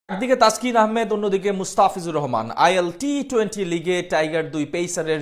একদিকে তাসকিন আহমেদ, অন্যদিকে মুস্তাফিজুর রহমান। আইএল টি-20 লিগে টাইগার দুই পেসারের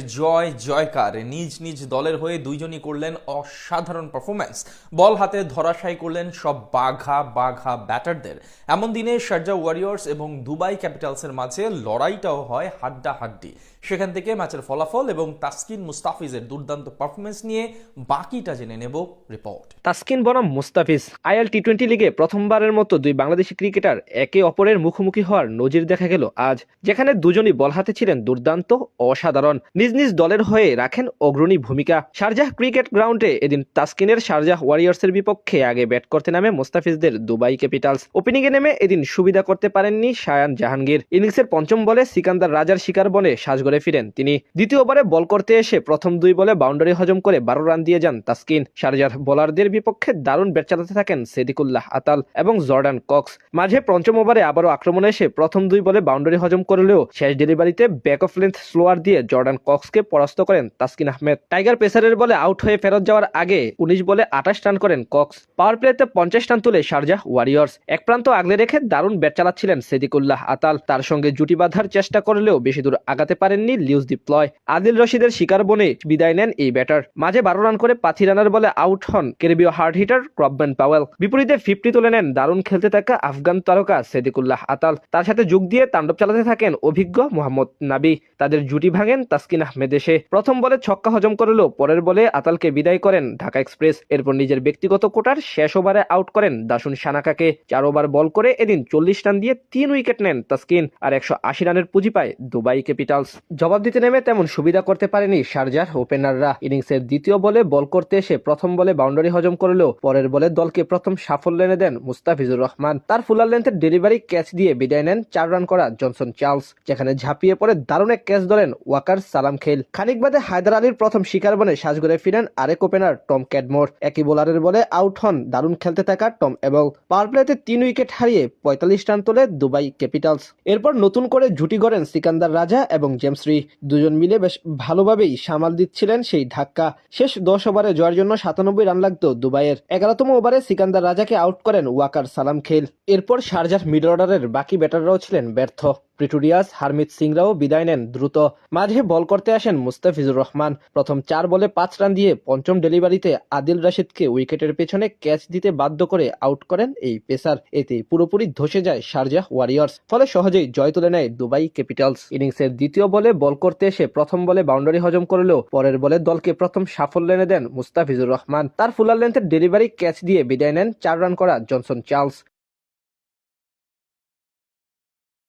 জয়কার। নিজ নিজ দলের হয়ে দুইজনই করলেন অসাধারণ পারফরম্যান্স। বল হাতে ধরাশায়ী করলেন সব বাঘা বাঘা ব্যাটারদের। এমন দিনে শারজাহ ওয়ারিয়র্স এবং দুবাই ক্যাপিটালসের মাঝে লড়াইটাও হয় হাড্ডাহাড্ডি। সেখান থেকে ম্যাচের ফলাফল এবং তাসকিন মুস্তাফিজের দুর্দান্ত পারফরম্যান্স নিয়ে বাকিটা জেনে নেব রিপোর্ট। তাসকিন বনাম মুস্তাফিজ আইএল টি-20 লিগে প্রথমবারের মতো দুই বাংলাদেশি ক্রিকেটার একে অপরের মুখোমুখি হওয়ার নজির দেখা গেল আজ, যেখানে দুজনই বল হাতে ছিলেন দুর্দান্ত, অসাধারণ। নিজ নিজ দলের হয়ে রাখেন অগ্রণী ভূমিকা। শারজাহ ক্রিকেট গ্রাউন্ডে এদিন তাসকিনের শারজাহ ওয়ারিয়র্সের বিপক্ষে আগে ব্যাট করতে নামে মুস্তাফিজদের দুবাই ক্যাপিটালস। ওপেনিংয়ে নেমে এদিন সুবিধা করতে পারেননি শায়ান জাহাঙ্গীর। ইনিংসের পঞ্চম বলে সিকান্দার রাজার শিকার বনে সাজঘরে ফিরেন তিনি। দ্বিতীয় ওভারে বল করতে এসে প্রথম দুই বলে বাউন্ডারি হজম করে 12 রান দিয়ে যান তাসকিন। শারজাহ বোলারদের বিপক্ষে দারুণ ব্যাট চালাতে থাকেন সিদ্দিকুল্লাহ আতাল এবং জর্ডান কক্স। মাঝে পঞ্চম ওভারে আবারও আক্রমণে এসে প্রথম দুই বলে বাউন্ডারি হজম করলেও শেষ ডেলিভারিতে ব্যাক অফ লেন্থ স্লোয়ার দিয়ে জর্ডান কক্সকে পরাস্ত করেন তাসকিন আহমেদ। টাইগার পেসারের বলে আউট হয়ে ফেরত যাওয়ার আগে 19 বলে 28 রান করেন কক্স। পাওয়ার প্লেতে 50 রান তুলে শারজাহ ওয়ারিয়র্স। এক প্রান্ত আগলে রেখে দারুণ ব্যাট চালাচ্ছিলেন সিদ্দিকুল্লাহ আতাল। তার সঙ্গে জুটি বাঁধার চেষ্টা করলেও বেশি দূর আগাতে পারেননি লিউস ডিপ্লয়। আদিল রশিদের শিকার বনে বিদায় নেন এই ব্যাটার। মাঝে 12 রান করে পাথি রানার বলে আউট হন ক্যারিবীয় হার্ড হিটার ক্রবম্যান পাওয়েল। বিপরীতে 50 তুলে নেন দারুণ খেলতে থাকা আফগান তারকা সিদ্দিকুল্লাহ আতাল। তার সাথে যোগ দিয়ে তাণ্ডব চালাতে থাকেন অভিজ্ঞ মোহাম্মদ নাবি। তাদের জুটি ভাঙেন তাসকিন আহমেদ এসে। প্রথম বলে ছক্কা হজম করলেও পরের বলে আতালকে বিদায় করেন ঢাকা এক্সপ্রেস। এরপর নিজের ব্যক্তিগত কোটার শেষ ওভারে আউট করেন দাসুন সানাকাকে। 4 ওভার বল করে এদিন 40 রান দিয়ে 3 উইকেট নেন তাসকিন আর 180 রানের পুঁজি পায় দুবাই ক্যাপিটালস। জবাব দিতে নেমে তেমন সুবিধা করতে পারেনি শারজাহ ওপেনাররা। ইনিংসের দ্বিতীয় বলে বল করতে এসে প্রথম বলে বাউন্ডারি হজম করলেও পরের বলে দলকে প্রথম সাফল্য এনে দেন মুস্তাফিজুর রহমান। তার ফুলার লেন্থের ডেলিভারি ক্যাচ দিয়ে বিদায় নেন 4 রান করা জনসন চার্লস, যেখানে ঝাঁপিয়ে পড়ে দারুণ এক ক্যাচ ধরেন ওয়াকার সালাম খেল। খানিক বাদে হায়দার আলীর প্রথম শিকার বনে সাজঘরে ফিরেন আরেক ওপেনার টম ক্যাডমোর। একই বোলারের বলে আউট হন দারুণ খেলতে থাকা টম এবং পাওয়ার প্লেতে 3 উইকেট হারিয়ে 45 রান তোলে দুবাই ক্যাপিটালস। এরপর নতুন করে জুটি গড়েন সিকান্দার রাজা এবং জেমস রি। দুজন মিলে বেশ ভালোভাবেই সামাল দিচ্ছিলেন সেই ধাক্কা। শেষ 10 ওভারে জয়ের জন্য 97 রান লাগতো দুবাইয়ের। 11তম ওভারে সিকান্দার রাজাকে আউট করেন ওয়াকার সালাম খেল। এরপর শারজাহ মিডল অর্ডারের বাকি ব্যাটাররাও ছিলেন ব্যর্থ। প্রিটোরিয়াস, হারমিত সিংরাও বিদায় নেন দ্রুত। মাঝে বল করতে আসেন মুস্তাফিজুর রহমান। প্রথম 4 বলে 5 রান দিয়ে পঞ্চম ডেলিভারিতে আদিল রশিদকে উইকেটের পেছনে ক্যাচ দিতে বাধ্য করে আউট করেন এই পেসার। এতে পুরোপুরি ধসে যায় শারজাহ ওয়ারিয়র্স। ফলে সহজেই জয় তুলে নেয় দুবাই ক্যাপিটালস। ইনিংসের দ্বিতীয় বলে বল করতে এসে প্রথম বলে বাউন্ডারি হজম করলেও পরের বলে দলকে প্রথম সাফল্য এনে দেন মুস্তাফিজুর রহমান। তার ফুলার লেন্থের ডেলিভারি ক্যাচ দিয়ে বিদায় নেন 4 রান করা জনসন চার্লস।